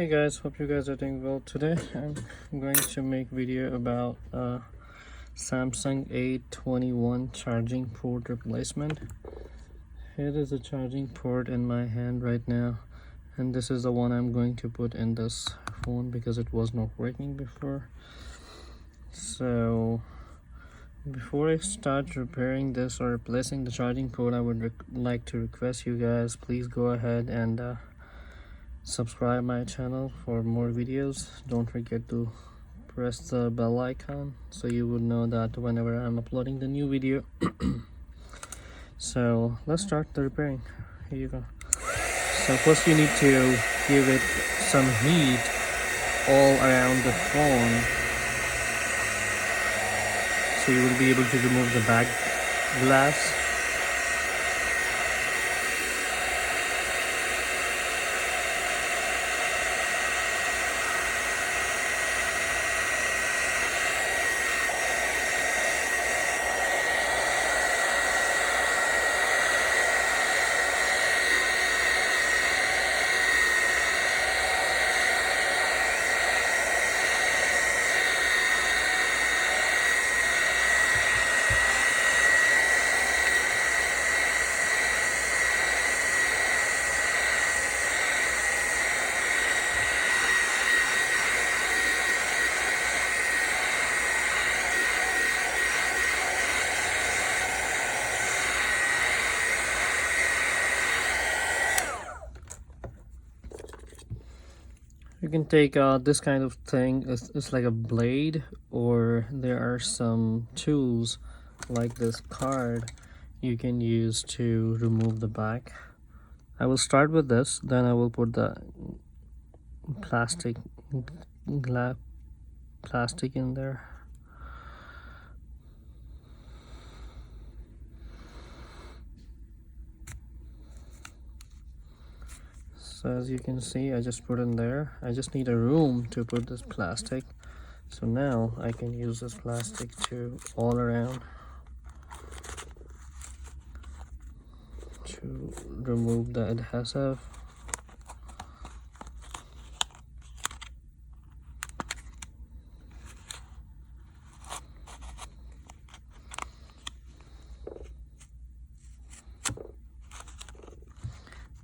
Hey guys, hope you guys are doing well. Today I'm going to make video about Samsung A21 charging port replacement. Here is a charging port in my hand right now, and this is the one I'm going to put in this phone because it was not working before. So before I start repairing this or replacing the charging port, I would like to request you guys, please go ahead and subscribe my channel for more videos. Don't forget to press the bell icon so you would know that whenever I'm uploading the new video. So let's start the repairing. Here you go. So first you need to give it some heat all around the phone so you will be able to remove the back glass. You can take this kind of thing. It's like a blade, or there are some tools like this card you can use to remove the back. I will start with this, then I will put the plastic in there. So as you can see, I just put in there. I just need a room to put this plastic. So now I can use this plastic to all around to remove the adhesive.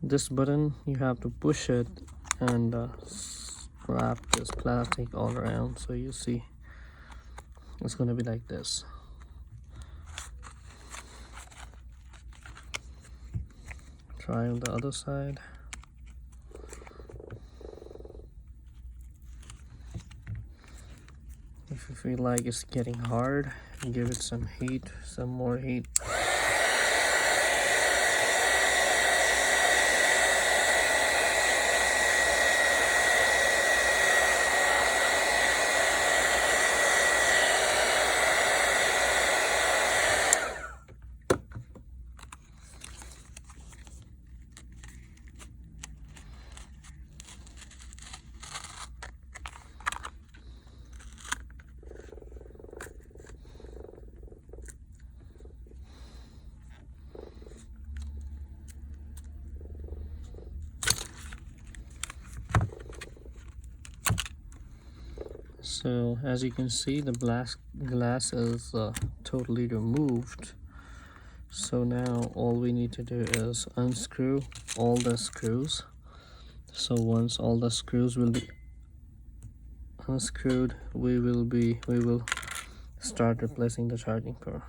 This button, you have to push it and wrap this plastic all around, so you see it's going to be like this. Try on the other side. If you feel like it's getting hard, give it some heat, some more heat. So as you can see, the glass is totally removed. So now all we need to do is unscrew all the screws. So once all the screws will be unscrewed, we will start replacing the charging port.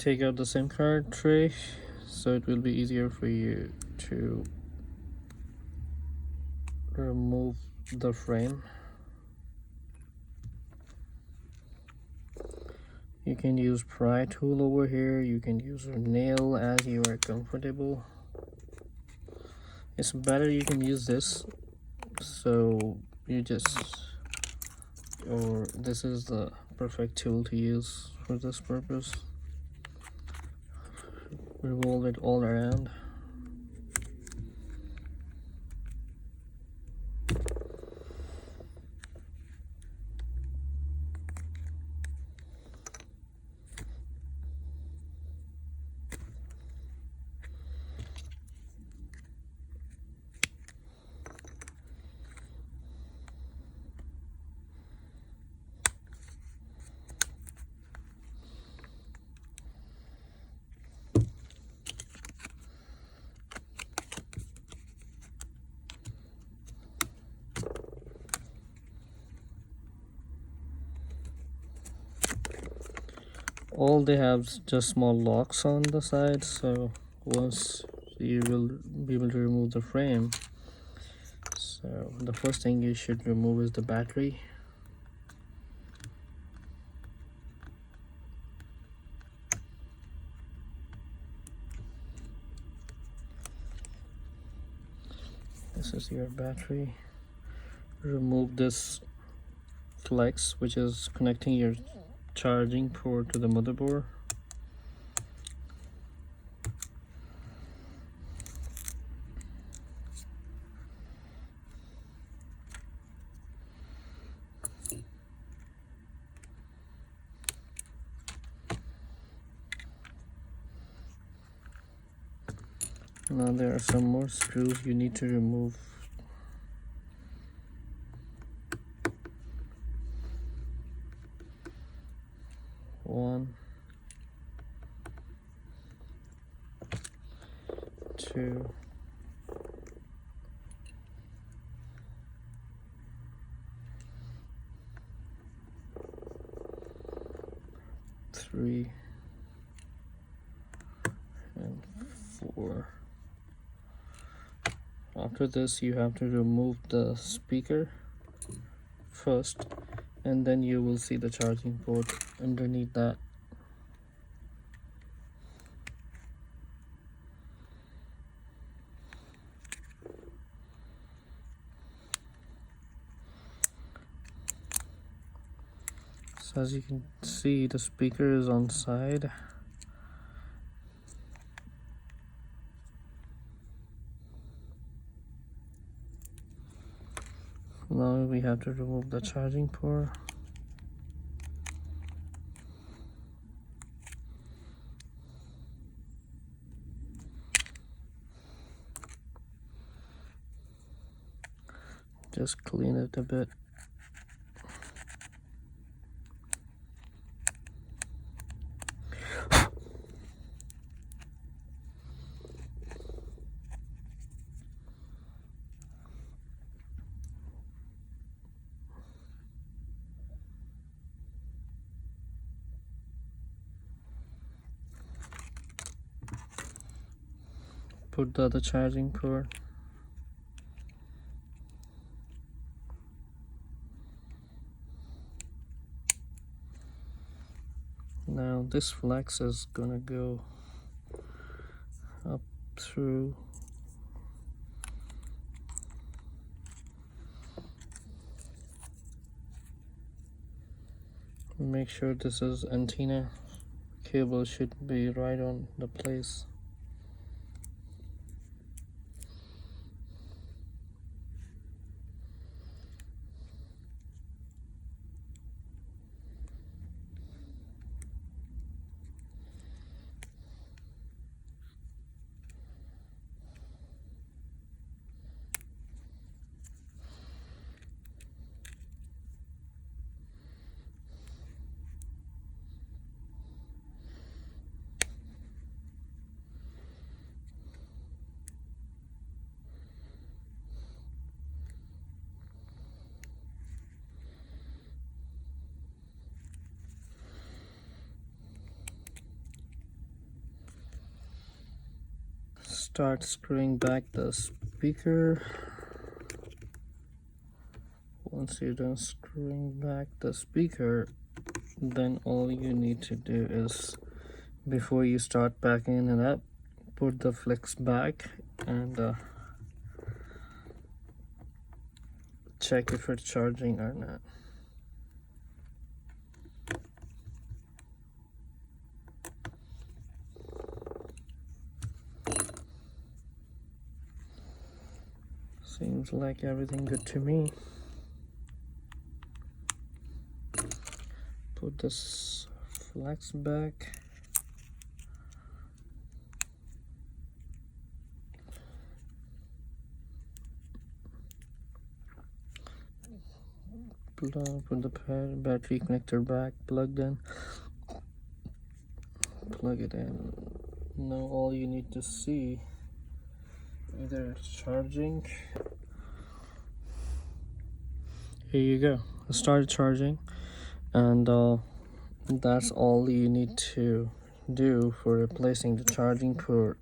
take out the SIM card tray, so it will be easier for you to remove the frame. You can use pry tool over here, you can use a nail as you are comfortable. It's better you can use this, so you just, or this is the perfect tool to use for this purpose. Revolve it all around. All they have is just small locks on the side, so once you will be able to remove the frame, so the first thing you should remove is the battery. This is your battery. Remove this flex, which is connecting your charging port to the motherboard. Now there are some more screws you need to remove. One, two, three, and four. After this, you have to remove the speaker first, and then you will see the charging port underneath that. So as you can see, the speaker is on side. Now we have to remove the charging port. Just clean it a bit. Put the other charging port. Now this flex is gonna go up through. Make sure this is antenna cable should be right on the place. start screwing back the speaker. Once you're done screwing back the speaker, then all you need to do is, before you start backing it up, put the flex back and check if it's charging or not. Seems like everything good to me. Put this flex back. Put the battery connector back, plugged in. Plug it in. Now all you need to see, either it's charging. Here you go. It started charging, and that's all you need to do for replacing the charging port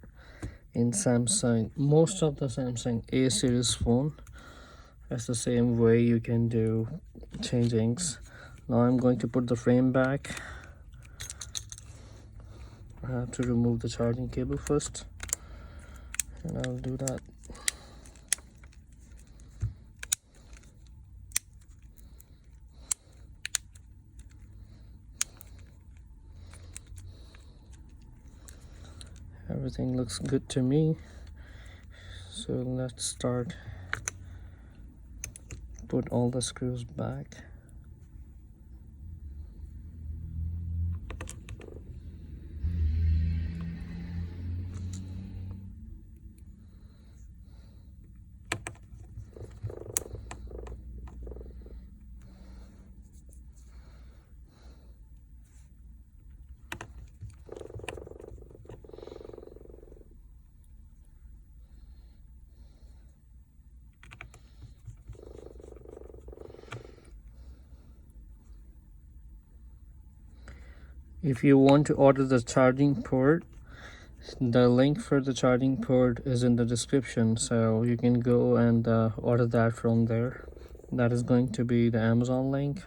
in Samsung. Most of the Samsung A series phone, that's the same way you can do changings. Now I'm going to put the frame back. I have to remove the charging cable first, and I'll do that. Everything looks good to me, so let's start. Put all the screws back. If you want to order the charging port, the link for the charging port is in the description, so you can go and order that from there. That is going to be the Amazon link.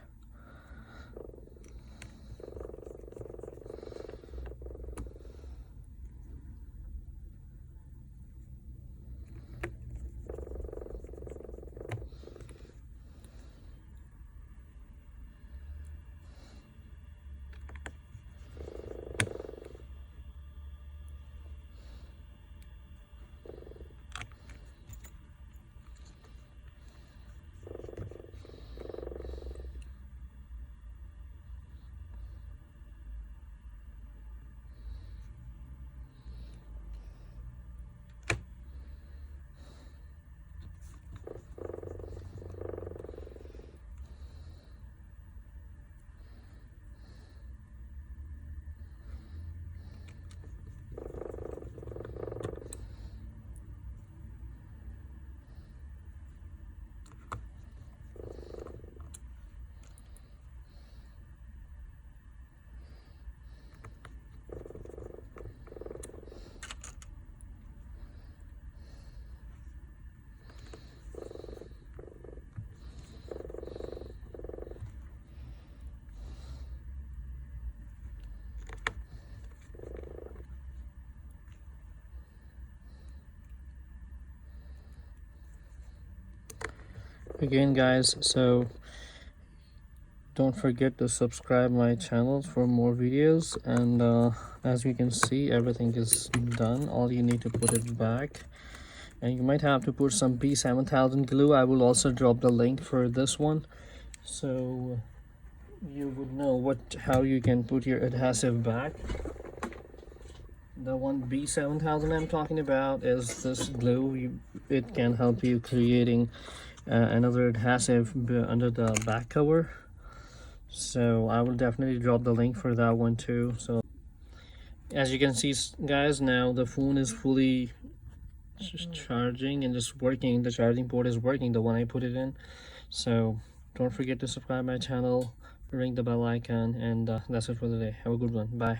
Again guys, so don't forget to subscribe my channel for more videos, and as you can see, everything is done. All you need to put it back, and you might have to put some B7000 glue. I will also drop the link for this one, so you would know how you can put your adhesive back. The one B7000 I'm talking about is this glue. It can help you creating another adhesive under the back cover, so I will definitely drop the link for that one too. So as you can see guys, now the phone is fully just charging and just working. The charging port is working, the one I put it in. So don't forget to subscribe my channel, ring the bell icon, and that's it for the day. Have a good one. Bye.